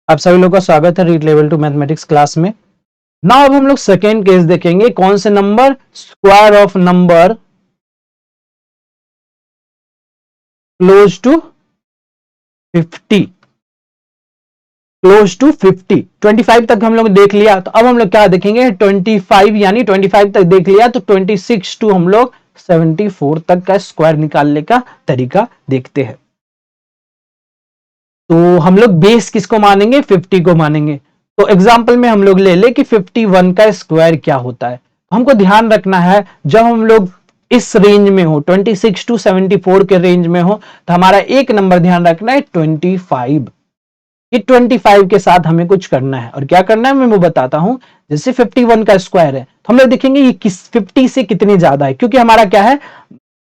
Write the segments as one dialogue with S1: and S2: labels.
S1: आप सभी लोगों का स्वागत है रीड लेवल 2 मैथमेटिक्स क्लास में। ना अब हम लोग सेकेंड केस देखेंगे। कौन से number? Square of number close to 50, close to 50। 25 तक हम लोग देख लिया, तो अब हम लोग क्या देखेंगे? 25 यानी 25 तक देख लिया तो 26 टू हम लोग 74 तक का स्क्वायर निकालने का तरीका देखते हैं। तो हम लोग बेस किसको मानेंगे? 50 को मानेंगे। तो एग्जाम्पल में हम लोग ले ले कि 51 का स्क्वायर क्या होता है। हमको ध्यान रखना है, जब हम लोग इस रेंज में हो 26 टू 74 के रेंज में हो, तो हमारा एक नंबर ध्यान रखना है 25। कि 25 के साथ हमें कुछ करना है, और क्या करना है मैं वो बताता हूं। जैसे 51 का स्क्वायर है तो हम लोग देखेंगे ये किस 50 से कितनी ज्यादा है, क्योंकि हमारा क्या है,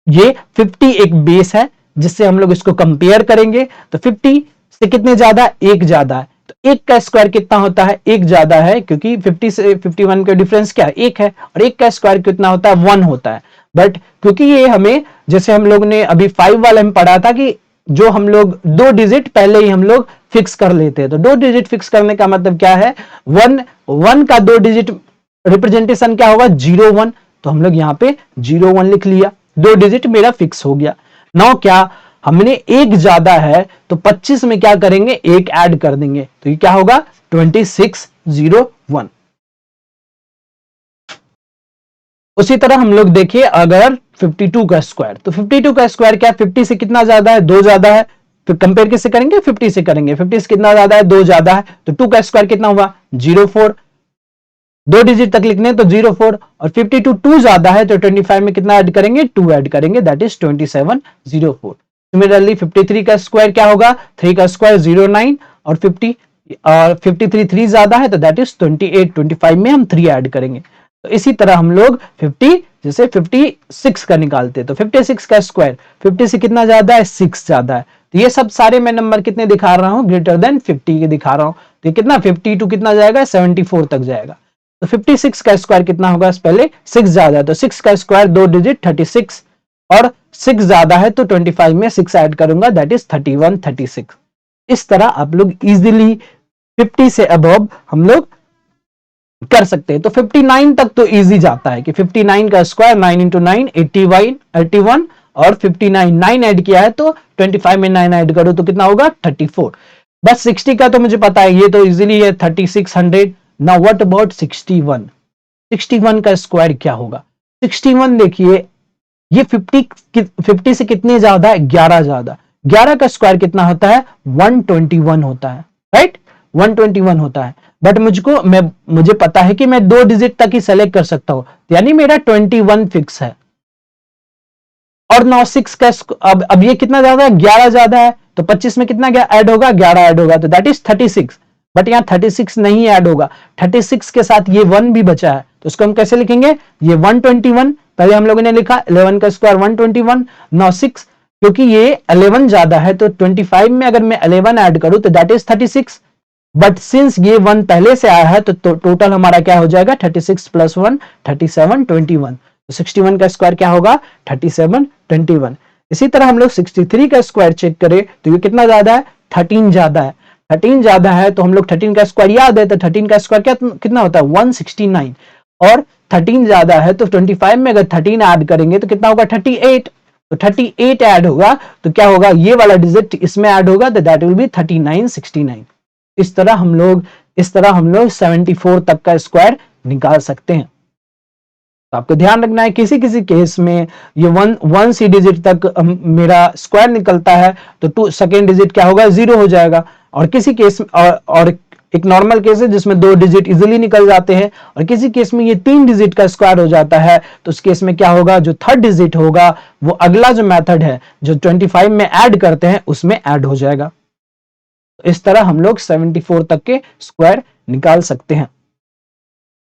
S1: ये 50 एक बेस है जिससे हम लोग इसको कंपेयर करेंगे। तो 50 से कितने ज्यादा? एक ज्यादा है। तो एक का स्क्वायर कितना होता है? एक ज्यादा है, क्योंकि 50 से 51 का डिफरेंस क्या है? एक है। और एक का स्क्वायर कितना होता है? 1 होता है। बट क्योंकि ये हमें, जैसे हम लोग ने अभी 5 वाले में पढ़ा था कि जो हम लोग 2 डिजिट पहले ही हम लोग फिक्स कर लेते हैं। तो 2 डिजिट फिक्स करने का मतलब क्या है? 1 का 2 डिजिट रिप्रेजेंटेशन क्या होगा? 01। तो हम लोग यहाँ पे 01 लिख लिया, 2 डिजिट मेरा फिक्स हो गया। नाउ क्या हमने एक ज्यादा है तो 25 में क्या करेंगे? एक ऐड कर देंगे, तो ये क्या होगा? 2601। उसी तरह हम लोग देखिए अगर 52 का स्क्वायर, तो 52 का स्क्वायर क्या? 50 से कितना ज्यादा है? 2 ज्यादा है। फिर कंपेयर किससे करेंगे? 50 से करेंगे। 50 से कितना ज्यादा है? 2 ज्यादा है। तो 2 का स्क्वायर कितना हुआ? 04। 2 डिजिट तक लिखने तो 04। और 52 2 ज्यादा है तो 25 में कितना ऐड करेंगे? 2 ऐड करेंगे, दैट इज 2704। सिमिलरली 53 का स्क्वायर क्या होगा? 3 का स्क्वायर 09। और 50 और 53 3 ज्यादा है तो दैट इज 28। 25 में हम 3 ऐड करेंगे। तो इसी तरह हम लोग 50 जैसे 56 का निकालते, तो 56 का स्क्वायर 50 से कितना ज्यादा है? 6 ज्यादा है। तो ये सब सारे मैं नंबर कितने दिखा रहा हूं? ग्रेटर देन 50 के दिखा रहा हूं। तो ये कितना 52 कितना जाएगा? 74 तक जाएगा। तो 56 का स्क्वायर कितना होगा? पहले 6 ज्यादा है तो 6 का स्क्वायर 2 डिजिट 36। और 6 ज्यादा है तो 25 में 6 ऐड करूंगा, दैट इज 31 36। इस तरह आप लोग इजीली 50 से अबव हम लोग कर सकते हैं। तो 59 तक तो इजी जाता है कि 59 का स्क्वायर 9 इंटू 9 81। और 59 9 ऐड किया है तो 25 में 9 ऐड करो तो कितना होगा? 34। बस 60 का तो मुझे पता है, ये तो इजीली है 3600। Now what about 61? 61 का स्क्वायर क्या होगा? 61 देखिए, ये 50 से कितने ज्यादा है? 11 ज्यादा। 11 का स्क्वायर कितना होता है? 121 होता है, राइट? 121 होता है। बट मुझे पता है कि मैं 2 डिजिट तक ही सेलेक्ट कर सकता हूं, यानी मेरा 21 फिक्स है। और 96 का अब ये कितना ज्यादा है? 11 ज्यादा है। तो 25 में कितना क्या ऐड होगा? 11 ऐड होगा, तो दैट इज 36। बट यहां 36 नहीं ऐड होगा, 36 के साथ ये 1 भी बचा है, तो उसको हम कैसे लिखेंगे? ये 121 पहले हम लोगों ने लिखा, 11 का स्क्वायर 121। 96 क्योंकि ये 11 ज्यादा है तो 25 में अगर मैं 11 ऐड करूं तो दैट इज 36। बट सिंस ये 1 पहले से आया है तो टोटल हमारा क्या हो जाएगा? 36 प्लस 1 37 21। तो 61 का स्क्वायर क्या होगा? 37 21। इसी तरह हम लोग 63 का स्क्वायर चेक करें तो ये कितना ज्यादा है? 13 ज्यादा है। 13 ज्यादा है तो हम लोग 13 का स्क्वायर याद है, तो 13 का स्क्वायर कितना होता है? 169। और 13 ज्यादा है तो 25 में अगर 13 ऐड करेंगे तो कितना होगा? 38। तो 38 ऐड होगा तो क्या होगा? ये वाला डिजिट इसमें ऐड होगा, तो दैट विल बी 3969। इस तरह हम लोग 74 तक का स्क्वायर निकाल सकते हैं। तो आपको ध्यान रखना है, किसी किसी केस में ये वन सी डिजिट तक मेरा स्क्वायर निकलता है तो सेकेंड डिजिट क्या होगा? 0 हो जाएगा। और किसी केस और एक नॉर्मल केस है जिसमें 2 डिजिट इजीली निकल जाते हैं, और किसी केस में ये 3 डिजिट का स्क्वायर हो जाता है। तो उस केस में क्या होगा? जो थर्ड डिजिट होगा वो अगला जो मेथड है जो 25 में ऐड करते हैं उसमें ऐड हो जाएगा। इस तरह हम लोग 74 तक के स्क्वायर निकाल सकते हैं।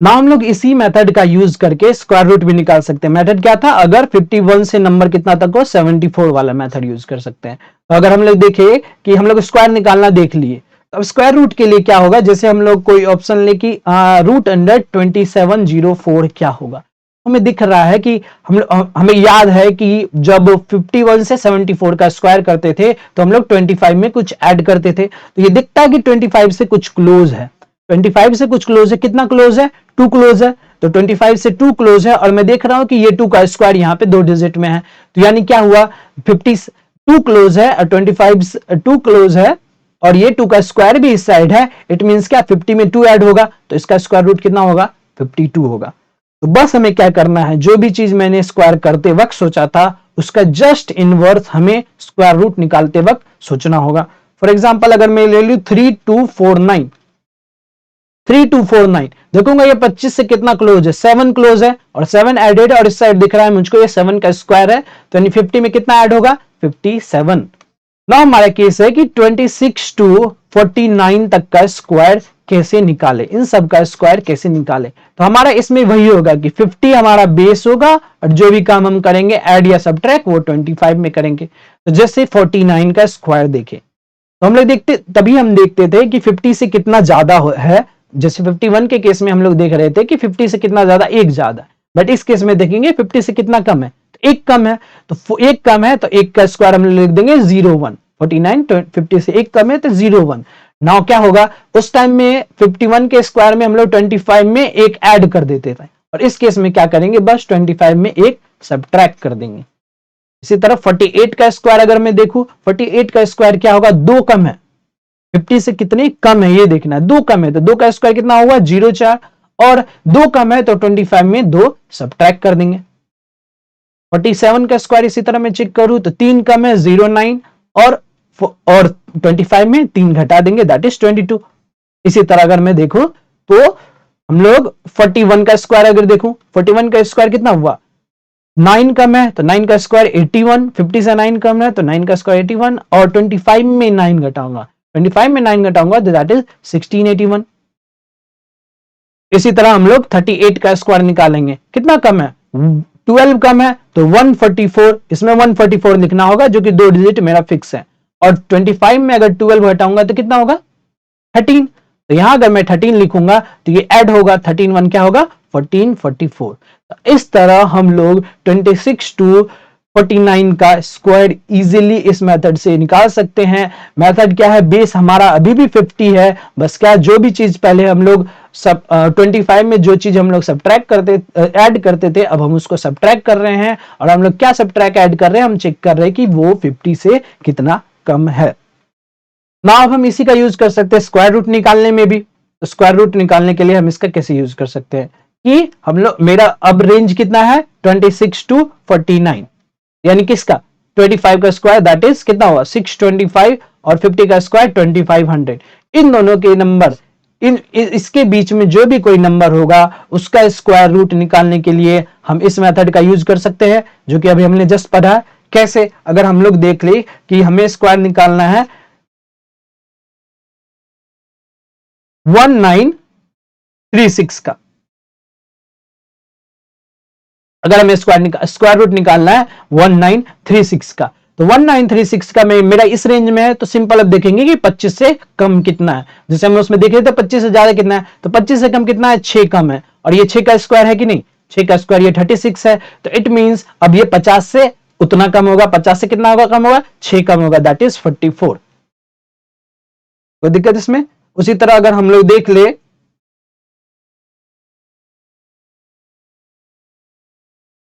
S1: ना हम लोग इसी मेथड का यूज करके स्क्वायर रूट भी निकाल सकते हैं। मेथड क्या था? अगर 51 से नंबर कितना तक हो, 74 वाला मेथड यूज कर सकते हैं। तो अगर हम लोग देखें कि हम लोग स्क्वायर निकालना देख लिए, अब स्क्वायर रूट के लिए क्या होगा? जैसे हम लोग कोई ऑप्शन ले कि रूट अंडर 2704 क्या होगा? हमें दिख रहा है कि हमें याद है कि जब 51 से 74 का स्क्वायर करते थे तो हम लोग 25 में कुछ ऐड करते थे, तो ये दिखता है कि 25 से कुछ क्लोज है, 25 से कुछ क्लोज है। कितना क्लोज है? 2 क्लोज है, तो 25 से 2 क्लोज है, और मैं देख रहा हूं कि ये 2 का स्क्वायर यहाँ पे 2 डिजिट में है, तो यानी क्या हुआ, 52 क्लोज है और 25 2 क्लोज है, और ये 2 का स्क्वायर भी इस साइड है। इट मींस क्या, 50 में 2 ऐड होगा तो इसका स्क्वायर रूट कितना होगा? 52 होगा। तो बस हमें क्या करना है, जो भी चीज मैंने स्क्वायर करते वक्त सोचा था उसका जस्ट इनवर्स हमें स्क्वायर रूट निकालते वक्त सोचना होगा। फॉर एग्जाम्पल अगर मैं ले लू 3249, 3249 देखूंगा ये 25 से कितना क्लोज है, 7 क्लोज है, और 7 एडेड, और इस साइड दिख रहा है मुझको ये 7 का स्क्वायर है, तो यानी 50 में कितना ऐड होगा? 57। ना हमारा केस है कि 26 टू 49 तक का स्क्वायर कैसे निकाले, इन सब का स्क्वायर कैसे निकाले। तो हमारा इसमें वही होगा कि 50 हमारा बेस होगा, और जो भी काम हम करेंगे ऐड या सब्ट्रैक्ट वो 25 में करेंगे। तो जैसे 49 का स्क्वायर देखे तो हम लोग देखते, तभी हम देखते थे कि 50 से कितना ज्यादा है। जैसे 51 के केस में हम लोग देख रहे थे कि 50 से कितना ज्यादा, एक ज्यादा, बट इस केस में देखेंगे 50 से कितना कम है, तो एक कम है, तो एक कम है तो एक का स्क्वायर हम लिख देंगे 01। 49 50 से एक कम है तो 01। नाउ क्या होगा, उस टाइम में 51 के स्क्वायर में हम लोग 25 में एक ऐड कर देते थे, और इस केस में क्या करेंगे, बस 25 में एक सब्ट्रैक्ट कर देंगे। इसी तरह 48 का स्क्वायर अगर मैं देखूं, 48 का स्क्वायर क्या होगा, 2 कम है, 50 से कितनी कम है ये देखना है, 2 कम है तो 2 का स्क्वायर कितना होगा, 04, और 2 कम है तो 25 में 2 सब्ट्रैक्ट कर देंगे। 47 का स्क्वायर इसी तरह मैं चेक करूं तो 3 कम है, 09, और 25 में 3 घटा देंगे, दैट इज 22। इसी तरह अगर मैं देखूं तो हम लोग 41 का स्क्वायर अगर देखूं, 41 का स्क्वायर कितना हुआ, 9 कम है तो 9 का स्क्वायर 81, 50 से 9 कम है तो 9 का स्क्वायर 81, और 25 में 9 घटाऊंगा, 25 में 9 घटाऊंगा तो दैट इज 1681। इसी तरह हम लोग 38 का स्क्वायर निकालेंगे, कितना कम है, 12 कम है तो 144, इसमें 144 लिखना होगा जो कि 2 डिजिट मेरा फिक्स है, और 25 में अगर 12 घटाऊंगा तो कितना होगा, 13, तो यहां अगर मैं 13 लिखूंगा तो ये ऐड होगा, 13 1 क्या होगा, 1444। तो इस तरह हम लोग 26 टू 49 का स्क्वायर इजीली इस मेथड से निकाल सकते हैं। मेथड क्या है, बेस हमारा अभी भी 50 है, बस क्या जो भी चीज पहले हम लोग सब 25 में जो चीज हम लोग सब्ट्रैक्ट करते ऐड करते थे, अब हम उसको सब्ट्रैक्ट कर रहे हैं, और हम लोग क्या सब्ट्रैक्ट ऐड कर रहे हैं, हम चेक कर रहे हैं कि वो 50 से कितना कम है ना। अब हम इसी का यूज कर सकते हैं स्क्वायर रूट निकालने में भी। तो स्क्वायर रूट निकालने के लिए हम इसका कैसे यूज कर सकते हैं कि हम लोग, मेरा अब रेंज कितना है, 26 टू 49, यानी किसका, 25 का स्क्वायर दैट इज कितना हुआ, 625, और 50 का स्क्वायर 2500। इन दोनों के नंबर, इसके बीच में जो भी कोई नंबर होगा उसका स्क्वायर रूट निकालने के लिए हम इस मेथड का यूज कर सकते हैं, जो कि अभी हमने जस्ट पढ़ा। कैसे, अगर हम लोग देख ले कि हमें स्क्वायर निकालना है 1936 का, अगर हमें स्क्वायर रूट निकालना है 1936 का, तो 1936 का मेरा इस रेंज में है, तो सिंपल अब देखेंगे कि 25 से कम कितना है। जैसे हम उसमें देख रहे थे 25 से ज्यादा कितना है, तो 25 से कम कितना है, 6 कम है, और ये 6 का स्क्वायर है कि नहीं, 6 का स्क्वायर ये 36 है, तो इट मींस अब ये 50 से उतना कम होगा, 50 से कितना होगा, कम होगा, 6 कम होगा, दैट इज 44। कोई दिक्कत इसमें। उसी तरह अगर हम लोग देख ले,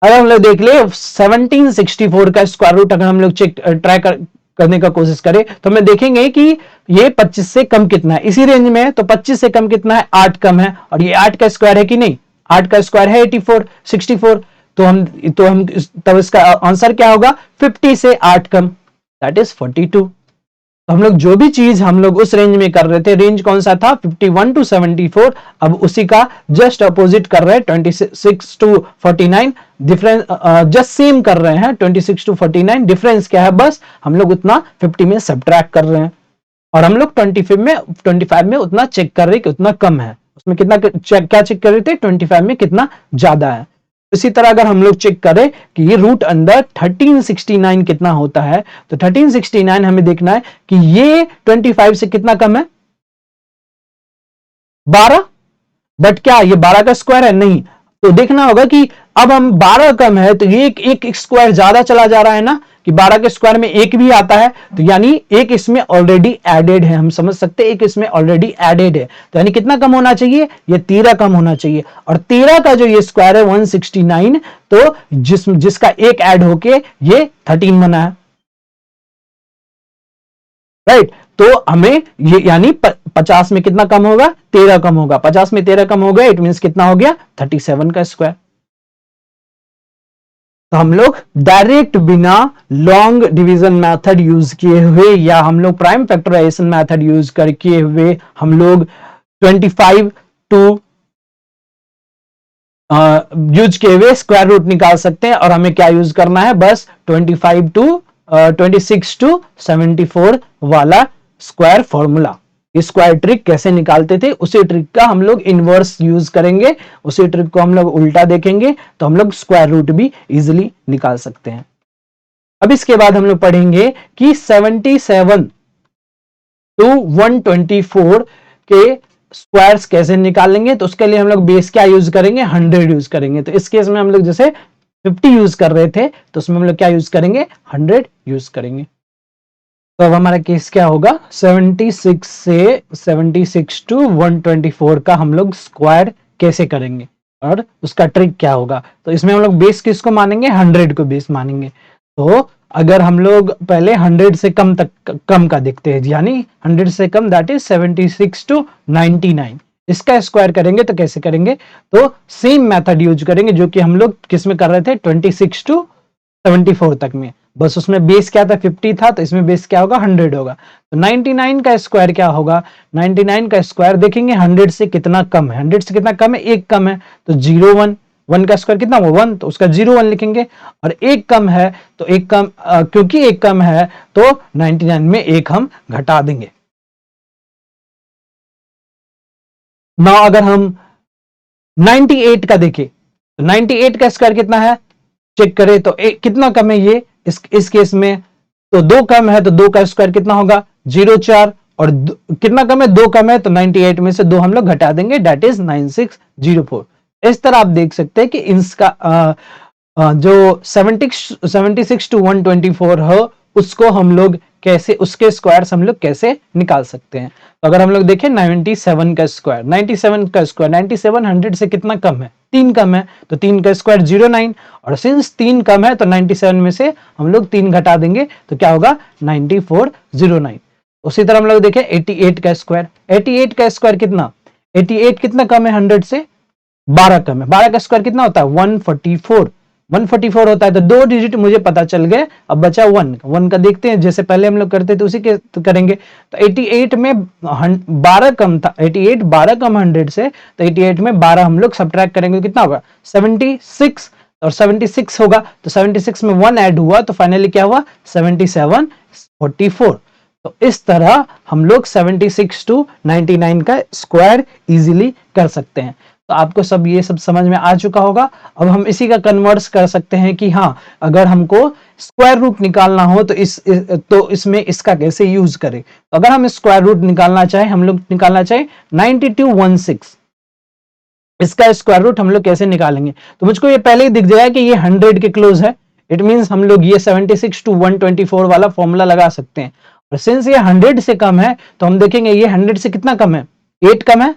S1: अगर हम लोग देख ले 1764 का स्क्वायर रूट अगर हम लोग चेक ट्राई करने का कोशिश करें, तो हमें देखेंगे कि ये 25 से कम कितना है, इसी रेंज में है, तो 25 से कम कितना है, 8 कम है, और ये 8 का स्क्वायर है कि नहीं, 8 का स्क्वायर है 64, तो हम तब इसका आंसर क्या होगा, 50 से 8 कम, दैट इज 42। तो हम लोग जो भी चीज हम लोग उस रेंज में कर रहे थे, रेंज कौन सा था, 51 टू 74, अब उसी का जस्ट अपोजिट कर रहे हैं, 26 टू 49, डिफरेंस जस्ट सेम कर रहे हैं, 26 टू 49, डिफरेंस क्या है, बस हम लोग उतना 50 में सब्ट्रैक्ट कर रहे हैं, और हम लोग 25 में उतना चेक कर रहे हैं कि उतना कम है, उसमें कितना क्या चेक कर रहे थे, 25 में कितना ज्यादा है। इसी तरह अगर हम लोग चेक करें कि ये रूट अंदर 1369 कितना होता है, तो 1369 हमें देखना है कि ये 25 से कितना कम है, 12, बट क्या ये 12 का स्क्वायर है, नहीं, तो देखना होगा कि अब हम 12 कम है तो ये एक स्क्वायर ज्यादा चला जा रहा है ना, कि 12 के स्क्वायर में एक भी आता है, तो यानी एक इसमें ऑलरेडी एडेड है, हम समझ सकते हैं एक इसमें ऑलरेडी एडेड है, तो यानी कितना कम होना चाहिए, ये 13 कम होना चाहिए। और 13 का जो ये स्क्वायर है 169, तो जिसका एक ऐड होके ये 13 बना है, राइट। तो हमें ये यानी 50 में कितना कम होगा, 13 कम होगा, 50 में 13 कम हो गया, इट मींस कितना हो गया, 37 का स्क्वायर। तो हम लोग डायरेक्ट बिना लॉन्ग डिवीजन मेथड यूज किए हुए या हम लोग प्राइम फैक्टराइजेशन मेथड यूज करके हुए हम लोग 25 टू यूज किए हुए स्क्वायर रूट निकाल सकते हैं। और हमें क्या यूज करना है, बस 26 टू 74 वाला स्क्वायर फॉर्मूला। स्क्वायर ट्रिक कैसे निकालते थे उसी ट्रिक का हम लोग इनवर्स यूज करेंगे, उसी ट्रिक को हम लोग उल्टा देखेंगे, तो हम लोग स्क्वायर रूट भी इजीली निकाल सकते हैं। अब इसके बाद हम लोग पढ़ेंगे कि 77 टू 124 के स्क्वायर्स कैसे निकालेंगे। तो उसके लिए हम लोग बेस क्या यूज करेंगे, 100 यूज करेंगे। तो इस केस में हम लोग जैसे 50 यूज कर रहे थे, तो उसमें हम लोग क्या यूज करेंगे, 100 यूज करेंगे। तो अब हमारा केस क्या होगा, 76 से 76 टू 124 का हम लोग स्क्वायर कैसे करेंगे और उसका ट्रिक क्या होगा। तो इसमें हम लोग बेस किसको मानेंगे, 100 को बेस मानेंगे। तो अगर हम लोग पहले 100 से कम तक कम का देखते हैं, यानी 100 से कम, दैट इज 76 टू 99, इसका स्क्वायर करेंगे तो कैसे करेंगे, तो सेम मेथड यूज करेंगे जो कि हम लोग किस में कर रहे थे, 26 टू 74 तक में। बस उसमें बेस क्या था, 50 था, तो इसमें बेस क्या होगा, 100 होगा। तो 99 का स्क्वायर क्या होगा, 99 का स्क्वायर देखेंगे 100 से कितना कम है, 100 से कितना कम है, एक कम है, तो 01, 1 का स्क्वायर कितना हुआ 1, तो उसका 01 लिखेंगे। और एक कम है तो एक कम, क्योंकि एक कम है तो 99 में एक हम घटा देंगे। ना अगर हम 98 का देखें तो 98 का स्क्वायर कितना है, चेक करें तो कितना कम है ये, इस केस में तो 2 कम है, तो 2 का स्क्वायर कितना होगा, 04, और कितना कम है, 2 कम है, तो 98 में से 2 हम लोग घटा देंगे, दैट इज 9604। इस तरह आप देख सकते हैं कि इसका जो 76 टू 124 हो उसको हम लोग कैसे, उसके स्क्वायर्स हम लोग कैसे निकाल सकते हैं। तो अगर हम लोग देखें 97 का स्क्वायर, 97 का स्क्वायर, 97 100 से कितना कम है, 3 कम है, तो 3 का स्क्वायर 09, और सिंस 3 कम है तो 97 में से हम लोग 3 घटा देंगे तो क्या होगा, 9409। उसी तरह हम लोग देखें 88 का स्क्वायर, 88 का स्क्वायर कितना, 88 कितना कम है 100 से, 12 कम है, 12 का स्क्वायर कितना होता है, 144, 144 होता है। तो 2 डिजिट मुझे पता चल गए, अब बचा 1 का देखते हैं, जैसे पहले हम लोग करते थे उसी के तो करेंगे। तो 88 में 12 कम था, 88 12 कम 100 से, तो 88 में 12 हम लोग सब्ट्रैक्ट करेंगे, कितना होगा 76, और 76 होगा, तो 76 में 1 ऐड हुआ, तो फाइनली क्या हुआ 7744। तो इस तरह हम लोग 76 टू 99 का स्क्वायर इजीली कर सकते हैं। तो आपको सब ये सब समझ में आ चुका होगा। अब हम इसी का कन्वर्ट्स कर सकते हैं कि हाँ, अगर हमको स्क्वायर रूट निकालना हो तो तो इसमें इसका कैसे यूज करें। तो अगर हम स्क्वायर रूट निकालना चाहें, हम लोग निकालना चाहें 9216, इसका स्क्वायर रूट हम लोग कैसे निकालेंगे। तो मुझको ये पहले ही दिख जाएगा कि ये 100 के क्लोज है, इट मींस हम लोग ये 76 टू 124 वाला फॉर्मूला लगा सकते हैं। और सिंस ये 100 से कम है तो हम देखेंगे ये 100 से कितना कम है, 8 कम है,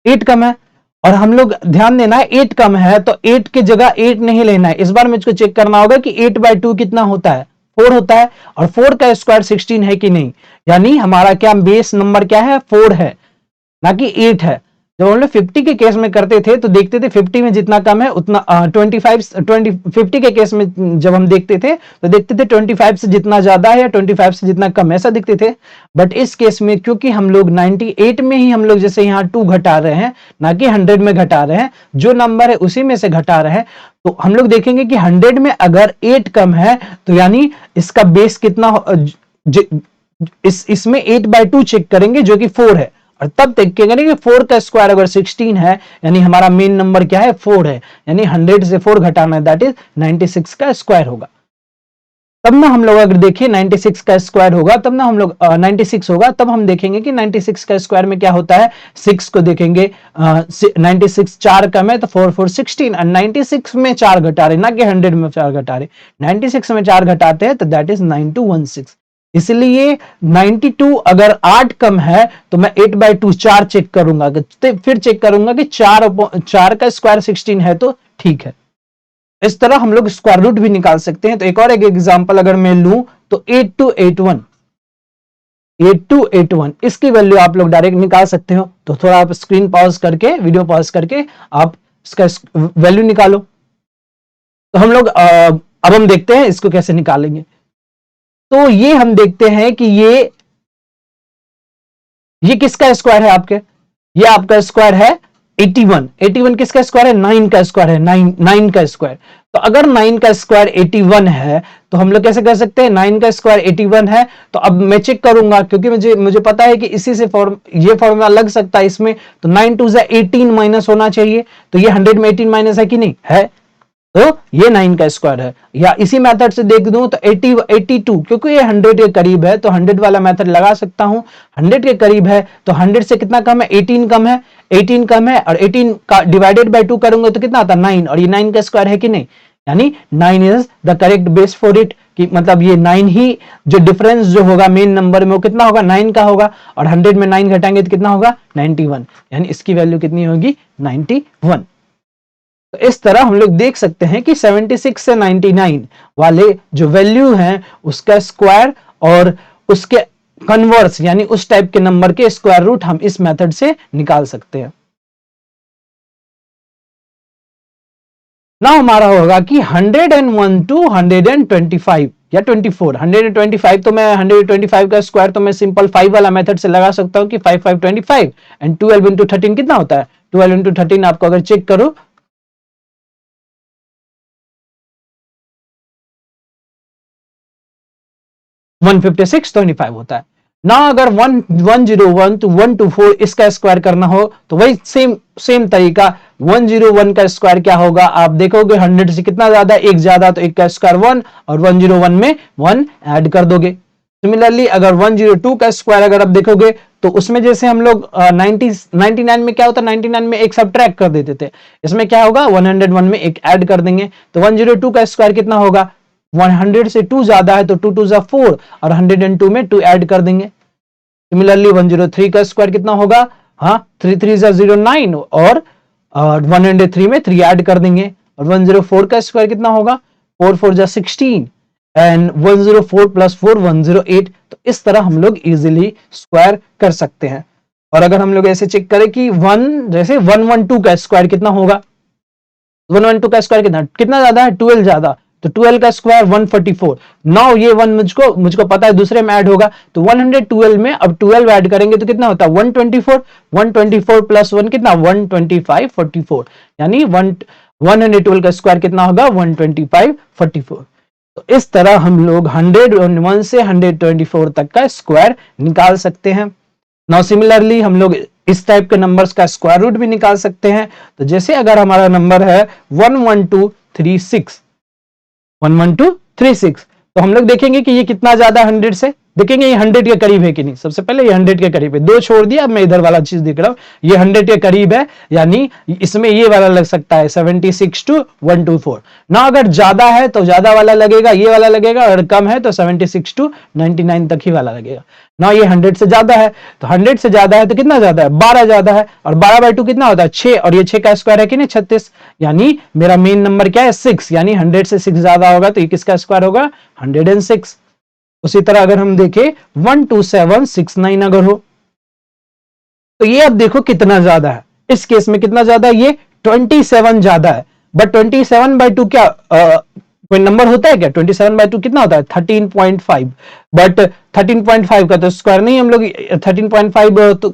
S1: 8 कम है। और हम लोग ध्यान देना है 8 कम है तो 8 की जगह 8 नहीं लेना है, इस बार मुझको चेक करना होगा कि 8/2 कितना होता है, 4 होता है, और 4 का स्क्वायर 16 है कि नहीं, यानी हमारा क्या बेस नंबर क्या है, 4 है, ना कि 8 है। जब हम लोग 50 के केस में करते थे तो देखते थे 50 में जितना कम है उतना 50 के केस में जब हम देखते थे तो देखते थे 25 से जितना ज्यादा है या 25 से जितना कम है, ऐसा दिखते थे। बट इस केस में क्योंकि हम लोग 98 में ही हम लोग जैसे यहाँ 2 घटा रहे हैं, ना कि 100 में घटा रहे हैं, जो नंबर है उसी में से घटा रहे हैं, तो हम लोग देखेंगे कि 100 में अगर 8 कम है तो यानी इसका बेस कितना, इसमें 8/2 चेक करेंगे जो कि 4 है, और तब देखेंगे कि 4 का स्क्वायर अगर 16 है यानी हमारा मेन नंबर क्या है, 4 है, यानी 100 से 4 घटाना है, दैट इज 96 का स्क्वायर होगा। तब ना हम लोग अगर देखिए 96 का स्क्वायर होगा, तब ना हम लोग 96 होगा, तब हम देखेंगे कि 96 का स्क्वायर में क्या होता है, 6 को देखेंगे, 96 4 कम है तो 4 4 16, और 96 में 4 घटा रहे, ना कि 100 में 4 घटा रहे, 96 में 4 घटाते हैं तो दैट इज 9216। इसलिए 92 अगर 8 कम है तो मैं 8/2 4 चेक करूंगा, फिर चेक करूंगा कि 4 का स्क्वायर 16 है तो ठीक है। इस तरह हम लोग स्क्वायर रूट भी निकाल सकते हैं। तो एक और एक एग्जांपल अगर मैं लूं तो 8281 इसकी वैल्यू आप लोग डायरेक्ट निकाल सकते हो। तो थोड़ा आप स्क्रीन पॉज करके, वीडियो पॉज करके आप इसका वैल्यू निकालो। तो हम लोग अब हम देखते हैं इसको कैसे निकालेंगे। तो ये हम देखते हैं कि ये किसका स्क्वायर है आपके, ये आपका स्क्वायर है 81 किसका स्क्वायर है, 9 का स्क्वायर है, 9 का स्क्वायर। तो अगर 9 का स्क्वायर 81 है तो हम लोग कैसे कर सकते हैं, 9 का स्क्वायर 81 है तो अब मैं चेक करूंगा, क्योंकि मुझे पता है कि इसी से ये फॉर्मूला लग सकता है इसमें। तो 9 2 18 माइनस होना चाहिए, तो ये 100 में 18 माइनस है कि नहीं है, तो ये 9 का स्क्वायर है। या इसी मेथड से देख दूं तो 82, क्योंकि ये 100 के करीब है तो 100 वाला मेथड लगा सकता हूं। 100 के करीब है तो 100 से कितना कम है, 18 कम है, 18 कम है, और 18 का डिवाइडेड बाय 2 करूंगा तो कितना आता है 9, और ये 9 का स्क्वायर है कि नहीं, यानी 9 is the correct base for it. कि मतलब ये 9 ही जो डिफरेंस जो होगा मेन नंबर में वो कितना होगा, 9 का होगा, और 100 में 9 घटाएंगे तो कितना होगा 91, यानी इसकी वैल्यू कितनी होगी 91। तो इस तरह हम लोग देख सकते हैं कि 76 से 99 वाले जो वैल्यू हैं उसका स्क्वायर और उसके कन्वर्स यानी उस टाइप के नंबर के स्क्वायर रूट हम इस मेथड से निकाल सकते हैं। ना हमारा होगा कि 101 टू 125 या 24, 125 तो मैं 125 का स्क्वायर तो मैं सिंपल 5 वाला मेथड से लगा सकता हूं कि 5 5 25 एंड 12 इंटू 13 कितना होता है, 12 इंटू 13 आपको अगर चेक करो 15625 होता है ना। अगर 101 to 124 इसका स्क्वायर करना हो तो वही सेम तरीका 101 का स्क्वायर क्या होगा, आप देखोगे 100 से कितना ज्यादा, एक ज्यादा तो एक का स्क्वायर 1, और 101 में 1 ऐड कर दोगे। सिमिलरली अगर 102 का स्क्वायर अगर आप देखोगे तो उसमें जैसे हम लोग 99 में क्या होता है, 99 में एक सब्ट्रैक्ट कर देते थे, इसमें क्या होगा 101 में एक ऐड कर देंगे। तो 102 का स्क्वायर कितना होगा, 100 से 2 ज्यादा है तो 2 2 4, और 102 में 2 ऐड कर देंगे। सिमिलरली 103 का स्क्वायर कितना होगा, हाँ 3 3 09, और 103 में 3 ऐड कर देंगे। और 104 का स्क्वायर कितना होगा, 4 4 16, एंड 104 प्लस 4 108। तो इस तरह हम लोग इजीली स्क्वायर कर सकते हैं। और अगर हम लोग ऐसे चेक करें कि जैसे 112 का स्क्वायर कितना होगा, 112 का स्क्वायर कितना ज्यादा है, 12 ज्यादा, तो 12 का स्क्वायर 144। नाउ ये 1 मुझको पता है दूसरे में ऐड होगा, तो 112 में अब 12 ऐड करेंगे तो कितना होता है 124, 124 प्लस 1 कितना 125 44, यानी 112 का स्क्वायर कितना होगा 125 44। तो इस तरह हम लोग 101 से 124 तक का स्क्वायर निकाल सकते हैं। नाउ सिमिलरली हम लोग इस टाइप के नंबर्स का स्क्वायर रूट भी निकाल सकते हैं। तो जैसे अगर हमारा नंबर है 11236, 11236, तो हम लोग देखेंगे कि ये कितना ज्यादा 100 से, देखेंगे ये 100 के करीब है कि नहीं। सबसे पहले ये 100 के करीब है, 2 छोड़ दिया, अब मैं इधर वाला चीज देख रहा हूं, ये 100 के करीब है, यानी इसमें ये वाला लग सकता है 76 टू 124 ना। अगर ज्यादा है तो ज्यादा वाला लगेगा, ये वाला लगेगा, और कम है तो 76 टू 99 तक ही वाला लगेगा ना। ये 100 से ज्यादा है, तो 100 से ज्यादा है तो कितना ज्यादा है 12 ज्यादा है, और 12/2 कितना होता है 6, और ये 6 का स्क्वायर है कि नहीं 36, यानी मेरा मेन नंबर क्या है 6, यानी 100 से 6 ज्यादा होगा तो ये किसका स्क्वायर होगा 106। उसी तरह अगर हम देखें 12769 अगर हो तो ये अब देखो कितना ज्यादा है, इस केस में कितना ज्यादा है, ये 27 ज्यादा है। बट 27/2 क्या कोई नंबर होता है क्या, 27/2 कितना होता है 13.5, बट 13.5 का तो स्क्वायर नहीं, हम लोग 13.5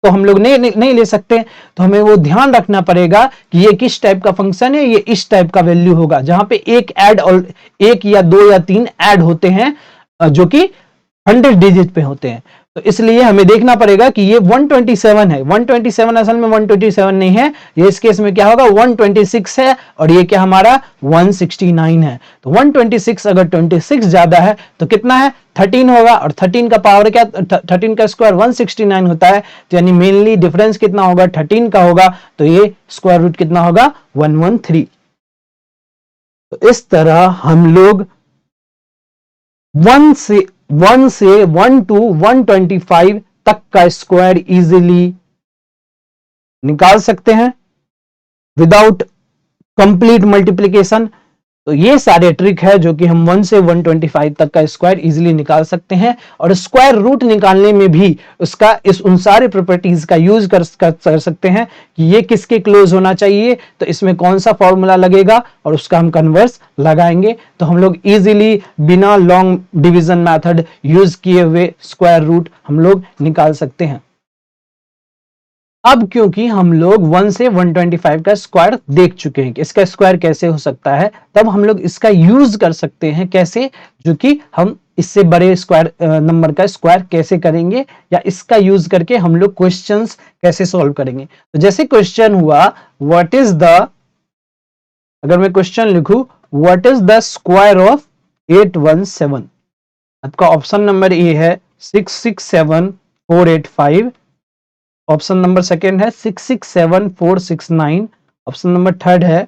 S1: तो हम लोग नहीं ले सकते। तो हमें वो ध्यान रखना पड़ेगा कि ये किस टाइप का फंक्शन है, ये इस टाइप का वैल्यू होगा जहां पे एक ऐड और एक या 2 या 3 ऐड होते हैं जो कि 100 डिजिट पे होते हैं। तो इसलिए हमें देखना पड़ेगा कि ये 127 है। 127 असल में 127 नहीं है, ये इस केस में क्या होगा 126 है, और ये क्या हमारा 169 है। तो 126 अगर 26 ज्यादा है तो कितना है 13 होगा, और 13 का पावर क्या 13 का स्क्वायर 169 होता है, तो यानी मेनली डिफरेंस कितना होगा 13 का होगा, तो ये स्क्वायर रूट कितना होगा 113। तो इस तरह हम लोग 1 से 1 to 125 तक का स्क्वायर इजीली निकाल सकते हैं विदाउट कंप्लीट मल्टीप्लीकेशन। तो ये सारे ट्रिक है जो कि हम 1 से 125 तक का स्क्वायर इजीली निकाल सकते हैं, और स्क्वायर रूट निकालने में भी उसका उन सारे प्रॉपर्टीज का यूज कर सकते हैं कि ये किसके क्लोज होना चाहिए, तो इसमें कौन सा फॉर्मूला लगेगा, और उसका हम कन्वर्स लगाएंगे। तो हम लोग इजीली बिना लॉन्ग डिवीजन मेथड यूज किए हुए स्क्वायर रूट हम लोग निकाल सकते हैं। अब क्योंकि हम लोग 1 से 125 का स्क्वायर देख चुके हैं कि इसका स्क्वायर कैसे हो सकता है, तब हम लोग इसका यूज कर सकते हैं कैसे, जो कि हम इससे बड़े स्क्वायर नंबर का स्क्वायर कैसे करेंगे, या इसका यूज करके हम लोग क्वेश्चंस कैसे सॉल्व करेंगे। तो जैसे क्वेश्चन हुआ व्हाट इज द, अगर मैं क्वेश्चन लिखूं what is the square of 817, आपका ऑप्शन नंबर ए है 667485, ऑप्शन नंबर सेकेंड है 667469, ऑप्शन नंबर थर्ड है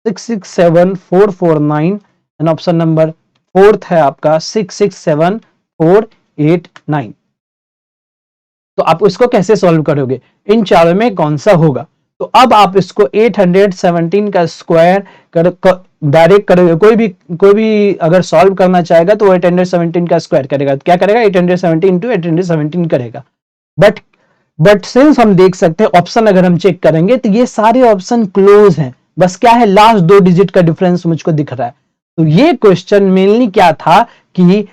S1: 667449, एंड ऑप्शन नंबर फोर्थ है आपका 667489। तो आप इसको कैसे सॉल्व करोगे, इन चारों में कौन सा होगा। तो अब आप इसको 817 का स्क्वायर डायरेक्ट करोगे, कोई भी अगर सॉल्व करना चाहेगा तो 817 का स्क्वायर करेगा, तो क्या करेगा 817 इंटू 817 करेगा। बट सिंस हम देख सकते हैं ऑप्शन अगर हम चेक करेंगे तो ये सारे ऑप्शन क्लोज हैं, बस क्या है लास्ट 2 डिजिट का डिफरेंस मुझको दिख रहा है। तो ये क्वेश्चन मेनली क्या था कि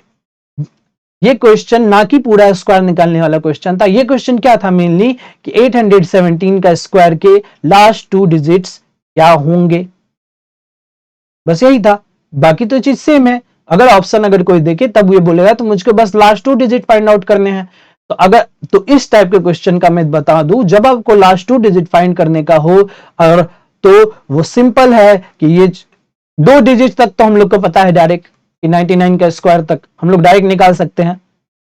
S1: ये क्वेश्चन ना कि पूरा स्क्वायर निकालने वाला क्वेश्चन था, ये क्वेश्चन क्या था मेनली कि 817 का स्क्वायर के लास्ट 2 डिजिट्स क्या होंगे, बस यही था, बाकी तो चीज सेम है। अगर ऑप्शन अगर कोई देखे तब ये बोलेगा तो मुझको बस लास्ट 2 डिजिट फाइंड आउट करने हैं। तो इस टाइप के क्वेश्चन का मैं बता दूं, जब आपको लास्ट 2 डिजिट फाइंड करने का हो, और तो वो सिंपल है कि ये 2 डिजिट तक तो हम लोग को पता है डायरेक्ट कि 99 का स्क्वायर तक हम लोग डायरेक्ट निकाल सकते हैं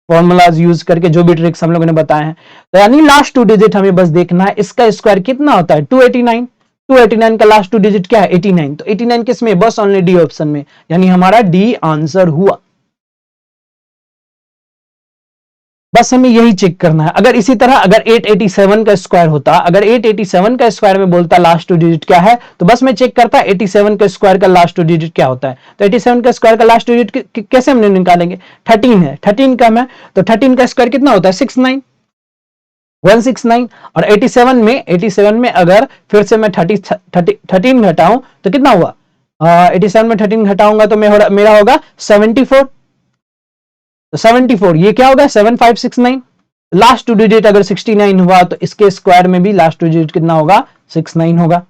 S1: फॉर्मूलाज यूज करके, जो भी ट्रिक्स हम लोगों ने बताए हैं। तो यानी लास्ट 2 डिजिट हमें बस देखना है, इसका स्क्वायर कितना होता है 289, 289 का लास्ट 2 डिजिट क्या है 89, तो 89 किस में, बस ओनली डी ऑप्शन में, यानी हमारा डी आंसर हुआ। बस हमें यही चेक करना है। अगर इसी तरह अगर 887 का स्क्वायर होता, अगर 887 का स्क्वायर में बोलता लास्ट 2 डिजिट क्या है, तो बस मैं चेक करता 87 का स्क्वायर का लास्ट 2 डिजिट क्या होता है। तो 87 का स्क्वायर का लास्ट 2 डिजिट कैसे हमने निकालेंगे, 13 है, 13 का है, तो 13 का स्क्वायर कितना होता है 69, 169, और 87 में अगर फिर से मैं 13 घटाऊं तो कितना हुआ, 87 में 13 घटाऊंगा तो मेरा होगा 74, तो 74 ये क्या होगा 7569, लास्ट 2 डिजिट अगर 69 हुआ तो इसके स्क्वायर में भी लास्ट 2 डिजिट कितना होगा 69 होगा।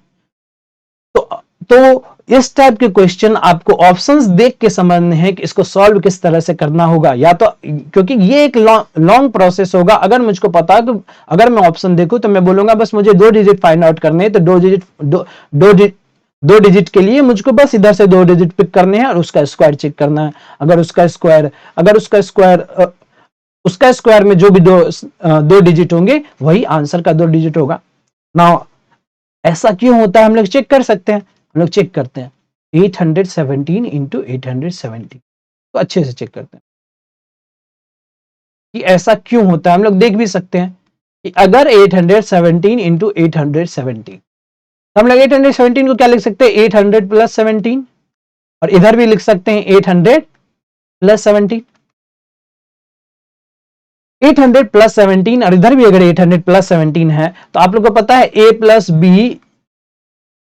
S1: तो इस टाइप के क्वेश्चन आपको ऑप्शंस देख के समझने हैं कि इसको सॉल्व किस तरह से करना होगा, या तो क्योंकि ये एक लॉन्ग प्रोसेस होगा। अगर मुझको पता है तो अगर मैं ऑप्शन देखूं तो मैं बोलूंगा बस मुझे 2 डिजिट फाइंड आउट करने हैं, तो 2 डिजिट के लिए मुझको बस इधर से 2 डिजिट पिक करने हैं और उसका स्क्वायर चेक करना है। अगर उसका स्क्वायर में जो भी 2 डिजिट होंगे वही आंसर का 2 डिजिट होगा ना। ऐसा क्यों होता है हम लोग चेक कर सकते हैं, हम लोग चेक करते हैं 817 इंटू 817, तो अच्छे से चेक करते हैं कि ऐसा क्यों होता है। हम लोग देख भी सकते हैं कि अगर 817 इंटू 817, हम लोग 817 को क्या लिख सकते हैं 800 प्लस 17, और इधर भी लिख सकते हैं 800 प्लस 17, 800 प्लस 17, और इधर भी अगर 800 प्लस 17 है तो आप लोग को पता है a plus b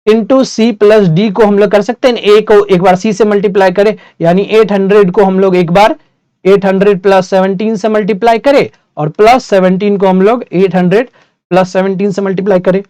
S1: into c plus d को हम लोग कर सकते हैं, a को एक बार c से मल्टीप्लाई करें, यानी 800 को हम लोग एक बार 800 प्लस 17 से मल्टीप्लाई करें, और प्लस 17 को हम लोग 800 प्लस 17 से मल्टीप्लाई करें।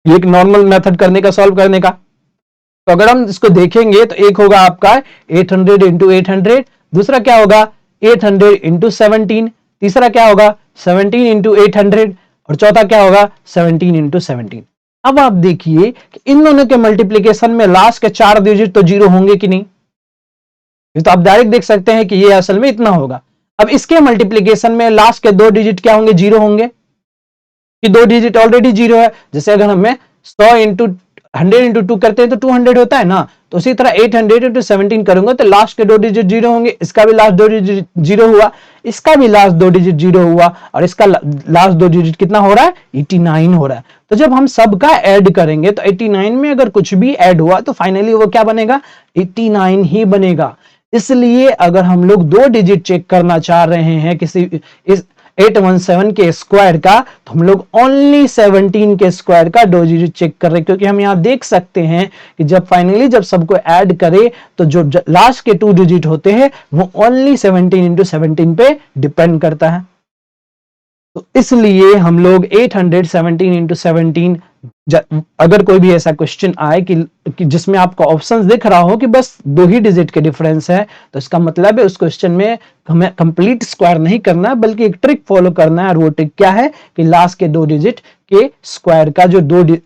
S1: ये एक नॉर्मल मेथड करने का, सॉल्व करने का। तो अगर हम इसको देखेंगे तो एक होगा आपका 800 इंटू 800, दूसरा क्या होगा 800 इंटू 17, तीसरा क्या होगा 17 इंटू 800, और चौथा क्या होगा 17 इंटू 17। अब आप देखिए कि इन दोनों के मल्टीप्लीकेशन में लास्ट के 4 डिजिट तो जीरो होंगे कि नहीं, ये तो आप डायरेक्ट देख सकते हैं कि ये असल में इतना होगा। अब इसके मल्टीप्लीकेशन में लास्ट के 2 डिजिट क्या होंगे, जीरो होंगे, कि 2 डिजिट ऑलरेडी जीरो है। जैसे अगर हमें 100 इंटू 100 इंटू 2 करते हैं तो 200 होता है ना, तो उसी तरह 800 इंटू 17 करूंगा तो लास्ट के 2 डिजिट जीरो होंगे, इसका भी लास्ट 2 डिजिट जीरो हुआ, इसका भी लास्ट 2 डिजिट जीरो हुआ, और इसका लास्ट 2 डिजिट कितना हो रहा है 89 हो रहा है। तो जब हम सबका ऐड करेंगे तो 89 में अगर कुछ भी ऐड हुआ तो फाइनली वो क्या बनेगा 89 ही बनेगा। इसलिए अगर हम लोग 2 डिजिट चेक करना चाह रहे हैं किसी इस 817 के स्क्वायर का, तो हम लोग ओनली 17 के स्क्वायर का 2 डिजिट चेक कर रहे हैं, क्योंकि हम यहां देख सकते हैं कि जब फाइनली जब सबको ऐड करें तो जो लास्ट के 2 डिजिट होते हैं वो ओनली 17 इंटू 17 पे डिपेंड करता है। तो इसलिए हम लोग 817 इंटू 17, अगर कोई भी ऐसा क्वेश्चन आए कि जिसमें आपको ऑप्शंस दिख रहा हो कि बस 2 ही डिजिट के डिफरेंस है, तो इसका मतलब है उस क्वेश्चन में हमें कंप्लीट स्क्वायर नहीं करना बल्कि एक ट्रिक फॉलो करना है। और वो ट्रिक क्या है कि लास्ट के 2 डिजिट के स्क्वायर का जो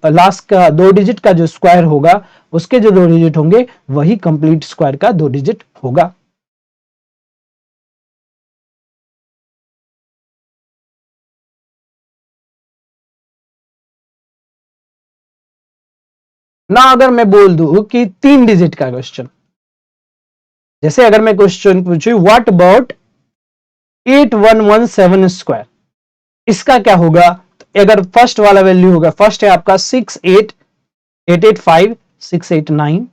S1: लास्ट का 2 डिजिट का जो स्क्वायर होगा उसके जो 2 डिजिट होंगे वही कंप्लीट स्क्वायर का 2 डिजिट होगा। ना अगर मैं बोल दूं कि 3 डिजिट का क्वेश्चन, जैसे अगर मैं क्वेश्चन पूछूं व्हाट अबाउट 8117 स्क्वायर, इसका क्या होगा, तो अगर फर्स्ट वाला वैल्यू होगा, फर्स्ट है आपका 68885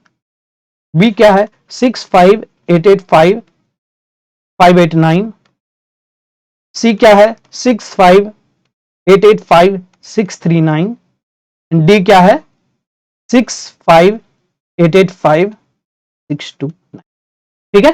S1: बी क्या है 65885 सी क्या है 65885 डी क्या है 65885 ठीक है।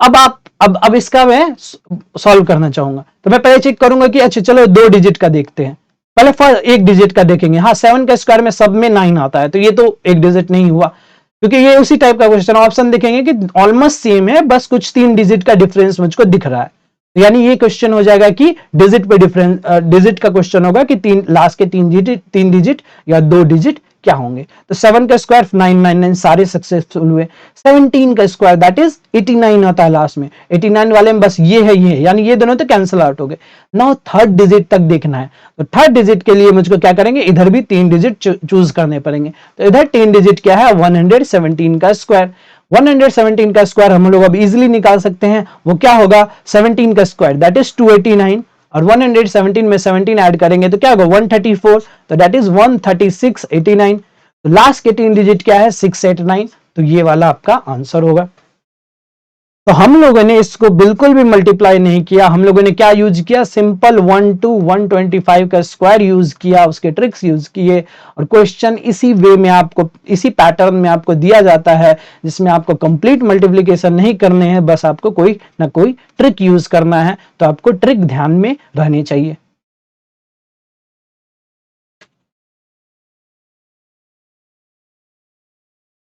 S1: अब इसका मैं सॉल्व करना चाहूंगा, तो मैं पहले चेक करूंगा कि अच्छा चलो 2 डिजिट का देखते हैं, पहले फर्स्ट 1 डिजिट का देखेंगे। हाँ 7 का स्क्वायर में सब में 9 आता है, तो ये तो 1 डिजिट नहीं हुआ, क्योंकि ये उसी टाइप का क्वेश्चन। ऑप्शन देखेंगे कि ऑलमोस्ट सेम है, बस कुछ 3 डिजिट का डिफरेंस मुझको दिख रहा है, यानी ये क्वेश्चन हो जाएगा कि डिजिट पे डिफरेंस, डिजिट का क्वेश्चन होगा कि तीन लास्ट के 3 डिजिट या 2 डिजिट क्या होंगे। तो 7 का स्क्वायर 999 सारे सक्सेसफुल हुए। 17 का स्क्वायर दैट इज 89 आता है लास्ट में, 89 वाले में बस ये है ये, यानी ये दोनों तो कैंसिल आउट हो गए। नाउ थर्ड डिजिट तक देखना है, तो थर्ड डिजिट के लिए मुझको क्या करेंगे, इधर भी 3 डिजिट चूज करने पड़ेंगे। तो इधर 3 डिजिट क्या है 117 का स्क्वायर, 117 का स्क्वायर हम लोग अब इजीली निकाल सकते हैं। वो क्या होगा 17 का स्क्वायर दैट इज 289, और 117 में 17 ऐड करेंगे तो क्या होगा 134, तो दैट इज 13689। तो लास्ट के 3 डिजिट क्या है 689, तो ये वाला आपका आंसर होगा। तो हम लोगों ने इसको बिल्कुल भी मल्टीप्लाई नहीं किया, हम लोगों ने क्या यूज किया, सिंपल 1 to 125 का स्क्वायर यूज किया, उसके ट्रिक्स यूज किए, और क्वेश्चन इसी वे में आपको, इसी पैटर्न में आपको दिया जाता है, जिसमें आपको कंप्लीट मल्टीप्लीकेशन नहीं करने हैं, बस आपको कोई ना कोई ट्रिक यूज करना है। तो आपको ट्रिक ध्यान में रहनी चाहिए।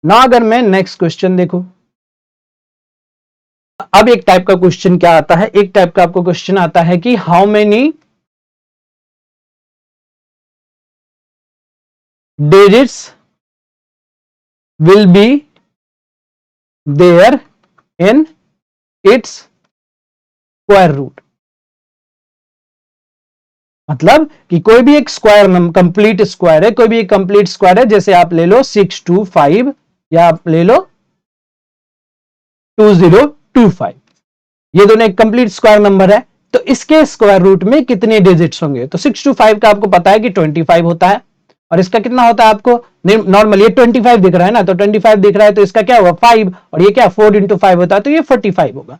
S1: ना अगर मैं नेक्स्ट क्वेश्चन देखो, अब एक टाइप का क्वेश्चन क्या आता है, एक टाइप का आपको क्वेश्चन आता है कि how many digits will be there in its square root। मतलब कि कोई भी एक स्क्वायर कंप्लीट स्क्वायर है, कोई भी एक कंप्लीट स्क्वायर है, जैसे आप ले लो 625 या आप ले लो 2025, ये दोनों एक कंप्लीट स्क्वायर नंबर है, तो इसके स्क्वायर रूट में कितने डिजिट्स होंगे। तो 625 का आपको पता है कि 25 होता है, और इसका कितना होता है आपको नॉर्मल, ये 25 दिख रहा है ना, तो 25 दिख रहा है तो इसका क्या होगा 5, और ये क्या 4 इंटू 5 होता है, तो ये 45 होगा।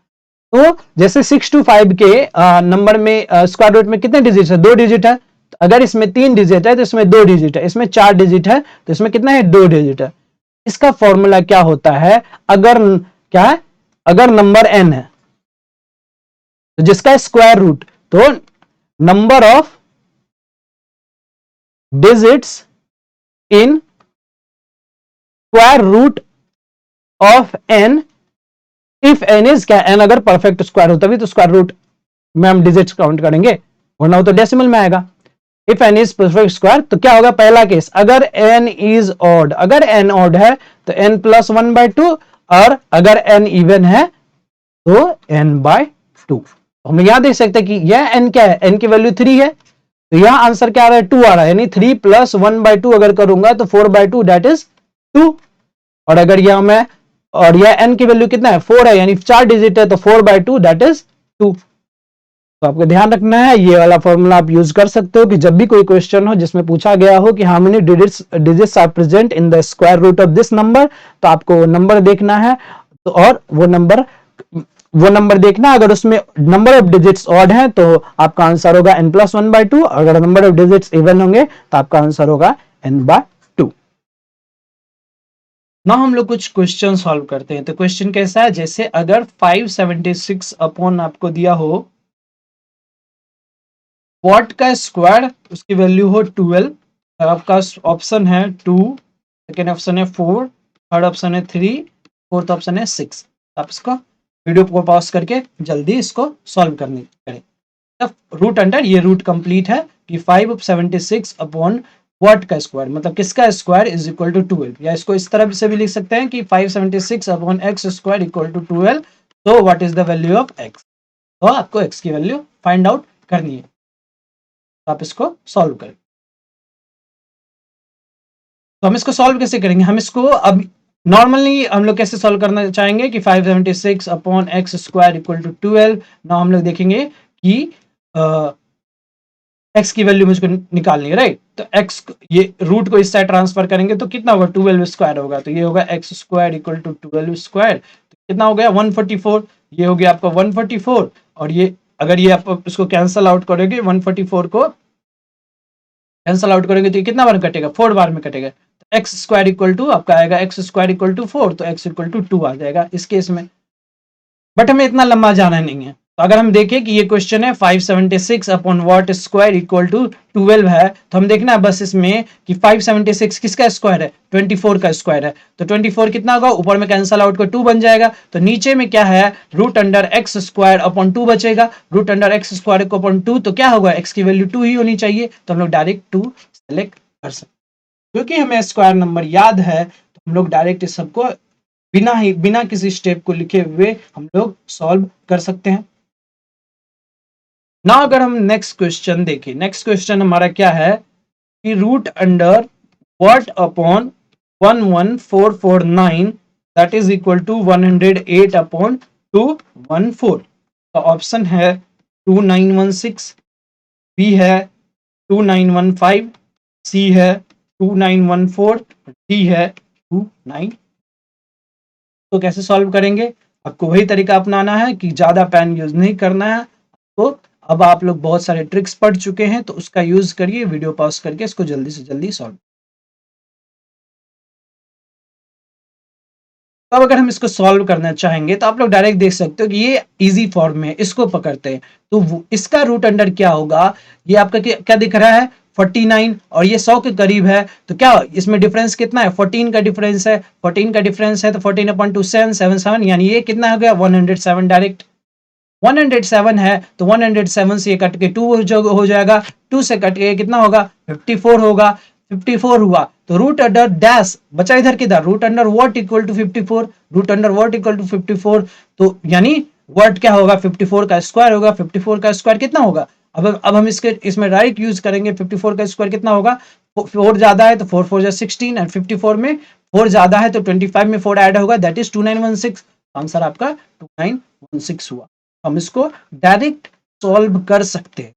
S1: तो जैसे 625 के नंबर में स्क्वायर रूट में कितने डिजिट है 2 डिजिट है, तो अगर इसमें 3 डिजिट है तो इसमें 2 डिजिट है, इसमें 4 डिजिट है तो इसमें कितना है 2 डिजिट है। इसका फॉर्मूला क्या होता है, अगर क्या है, अगर नंबर n है तो जिसका स्क्वायर रूट, तो number of digits in square root of n if n is क्या, एन अगर परफेक्ट स्क्वायर हो तभी तो स्क्वायर रूट में हम डिजिट्स काउंट करेंगे, वरना वो तो डेसिमल में आएगा। If n is perfect square तो क्या होगा, पहला केस अगर एन इज ऑड, अगर एन ऑड है तो एन प्लस 1/2, और अगर एन इवन है तो एन बाय 2। हम यहां देख सकते हैं कि यह एन क्या है, एन की वैल्यू 3 है, तो यहां आंसर क्या आ रहा है, 2 आ रहा है, यानी 3 प्लस 1/2 अगर करूंगा तो 4/2 दैट इज 2। और अगर यहां मैं, और यह एन की वैल्यू कितना है, 4 है, यानी 4 डिजिट है, तो 4/2 दैट इज 2। तो आपको ध्यान रखना है, ये वाला फॉर्मूला आप यूज कर सकते हो कि जब भी कोई क्वेश्चन हो जिसमें पूछा गया हो कि how many digits are present in the square root of this number, तो आपको नंबर देखना है, तो और वो नंबर देखना, अगर उसमें नंबर ऑफ डिजिट्स ऑड है तो आपका आंसर होगा n प्लस 1/2, अगर नंबर ऑफ डिजिट्स इवन होंगे तो आपका आंसर होगा n/2। ना हम लोग कुछ क्वेश्चन सॉल्व करते हैं। तो क्वेश्चन कैसा है, जैसे अगर 576 अपॉन आपको दिया हो वॉट का स्क्वायर, उसकी वैल्यू हो 12, आपका ऑप्शन है 2, सेकेंड ऑप्शन है 4, थर्ड ऑप्शन है 3, फोर्थ ऑप्शन है 6। आप इसको वीडियो को पॉज करके जल्दी इसको सॉल्व करने करें। रूट अंडर, ये रूट कंप्लीट है कि 576 अपॉन व्हाट का स्क्वायर, मतलब किसका स्क्वायर इज इक्वल टू 12, या इसको इस तरह से भी लिख सकते हैं कि 576 upon x square equal to 12। तो what is the value of x, तो आपको एक्स की वैल्यू फाइंड आउट करनी है, तो आप इसको सॉल्व करें। तो हम इसको सॉल्व कैसे करेंगे, हम इसको अब नॉर्मली हम लोग कैसे सॉल्व करना चाहेंगे कि 576 upon x square equal to 12। ना हम लोग देखेंगे कि एक्स की वैल्यू मुझको निकालनी है, राइट। तो एक्स, ये रूट को इस साइड ट्रांसफर करेंगे तो कितना होगा, 12 स्क्वायर होगा, तो ये होगा X square equal to 12 square, तो कितना हो गया 144, ये हो गया आपका 144। और ये अगर ये आप इसको कैंसल आउट करोगे, 144 को कैंसल आउट करेंगे तो ये कितना बार कटेगा, 4 बार में कटेगा। तो एक्स स्क्वायर इक्वल टू आपका आएगा एक्स स्क्वायर इक्वल टू 4, तो एक्स इक्वल टू 2 आ जाएगा इस केस में। बट हमें इतना लंबा जाना नहीं है, तो अगर हम देखें कि ये क्वेश्चन है 576 upon what square equal to 12 है, तो हम देखना है बस इसमें कि 576 किसका स्क्वायर है, 24 का स्क्वायर है, तो 24 कितना होगा, ऊपर में कैंसल आउट को 2 बन जाएगा, तो नीचे में क्या है, root under X square upon 2 बचेगा, रूट अंडर एक्स स्क्वायर को अपॉन 2, तो क्या होगा, एक्स की वैल्यू 2 ही होनी चाहिए, तो हम लोग डायरेक्ट 2 सेलेक्ट कर सकते। क्योंकि हमें स्क्वायर नंबर याद है तो हम लोग डायरेक्ट इस सबको बिना किसी स्टेप को लिखे हुए हम लोग सॉल्व कर सकते हैं ना। अगर हम नेक्स्ट क्वेश्चन देखें, नेक्स्ट क्वेश्चन हमारा क्या है कि root under what upon 11449 that is equal to 108 upon 214। तो ऑप्शन है 2916, बी है 2915, सी है 2914, डी है 29। तो कैसे सॉल्व करेंगे, आपको वही तरीका अपनाना है कि ज्यादा पेन यूज नहीं करना है। तो अब आप लोग बहुत सारे ट्रिक्स पढ़ चुके हैं, तो उसका यूज करिए, वीडियो पॉज करके इसको जल्दी से जल्दी सॉल्व। तो अब अगर हम इसको सॉल्व करना चाहेंगे तो आप लोग डायरेक्ट देख सकते हो कि ये इजी फॉर्म में है, इसको पकड़ते हैं तो इसका रूट अंडर क्या होगा, ये आपका क्या दिख रहा है 49, और ये 100 के करीब है, तो क्या इसमें डिफरेंस कितना है, 14 का डिफरेंस है, 14 का डिफरेंस है तो 14 अपॉन 2 777, यानी ये कितना हो गया 107 डायरेक्ट। 107 है तो 107 से ये कट के 2 हो जाएगा, 2 से कट के कितना होगा 54 होगा, 54 हुआ तो रूट अंडर डैश बचा इधर किधर, root under what equal to 54, root under what equal to 54, तो यानी व्हाट क्या होगा 54 का स्क्वायर होगा, 54 का स्क्वायर कितना होगा, अब हम इसमें डायरेक्ट यूज करेंगे, 54 का स्क्वायर कितना होगा, 4 ज्यादा है तो 4 4 जा 16, एंड 54 में 4 ज्यादा है तो 25 में 4 ऐड होगा दैट इज 2916, आंसर आपका 2916 हुआ। हम इसको डायरेक्ट सॉल्व कर सकते हैं।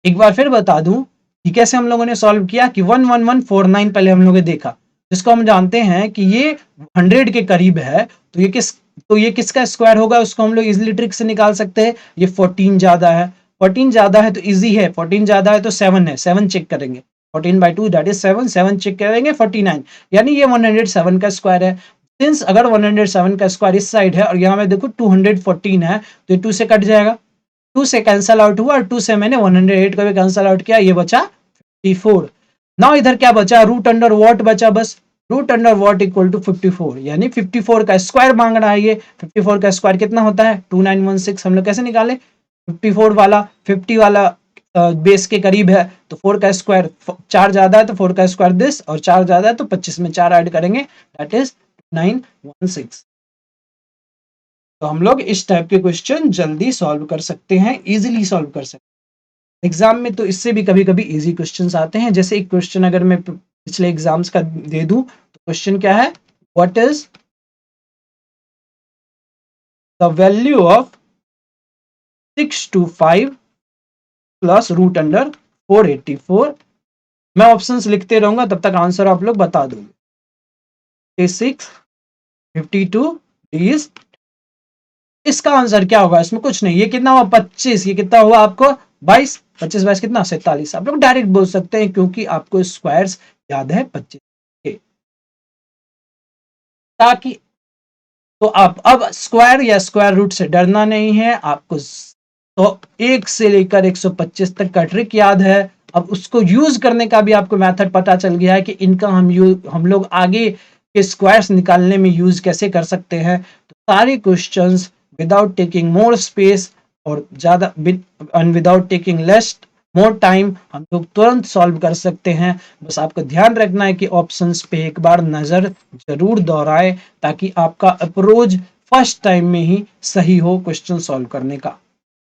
S1: एक बार फिर बता दूं कि कैसे हम लोगों ने सॉल्व किया कि 11149 पहले हम लोगों ने देखा, जिसको हम जानते हैं कि ये 100 के करीब है, तो ये किसका स्क्वायर होगा, उसको हम लोग इजीली ट्रिक से निकाल सकते हैं। ये 14 ज्यादा है, 14 ज्यादा है तो इजी है, 14 ज्यादा है तो 7 है, 7 चेक करेंगे, 14/2 दैट इज 7, 7 चेक करेंगे 49, यानी ये 107 का स्क्वायर है। सिंस अगर 107 का स्क्वायर इस साइड है और यहाँ में देखो 214 है, तो ये 2 से कट जाएगा, 2 से कैंसल आउट हुआ और 2 से मैंने 108 को भी कैंसल आउट किया, ये बचा 54। नाउ इधर क्या बचा, रूट अंडर व्हाट बचा, बस root under what equal to 54, यानी 54 का स्क्वायर मांगना है। ये 54 का स्क्वायर कितना होता है 2916। हम लोग कैसे निकाले, 54 वाला 50 वाला बेस के करीब है, तो 4 का स्क्वायर 4 ज्यादा है तो 4 का स्क्वायर दिस, और 4 ज्यादा है तो 25 में 4 ऐड करेंगे, दैट इज 2916। तो हम लोग इस टाइप के क्वेश्चन जल्दी सॉल्व कर सकते हैं, इजीली सॉल्व कर सकते हैं। एग्जाम में तो इससे भी कभी कभी इजी क्वेश्चंस आते हैं। जैसे एक क्वेश्चन अगर मैं पिछले एग्जाम्स का दे दूं, तो क्वेश्चन क्या है, what is the value of 625 plus root under 484। मैं ऑप्शंस लिखते रहूंगा, तब तक आंसर आप लोग बता दोगे। 6 52 इज, इसका आंसर क्या होगा, इसमें कुछ नहीं, ये कितना हुआ 25, ये कितना हुआ आपको 22, 25 22 कितना 47। आप लोग डायरेक्ट बोल सकते हैं क्योंकि आपको स्क्वायर्स याद है 25 के, ताकि तो आप अब स्क्वायर या स्क्वायर रूट से डरना नहीं है आपको। तो 1 से लेकर 125 तक का ट्रिक याद है। अब उसको यूज करने का भी आपको मेथड पता चल गया है कि इनका हम लोग आगे के स्क्वायर्स निकालने में यूज कैसे कर सकते हैं। तो सारे questions without taking more space और ज्यादा without taking less more time हम लोग तुरंत सॉल्व कर सकते हैं। बस आपको ध्यान रखना है कि ऑप्शंस पे एक बार नजर जरूर दोहराए, ताकि आपका अप्रोच फर्स्ट टाइम में ही सही हो क्वेश्चन सॉल्व करने का।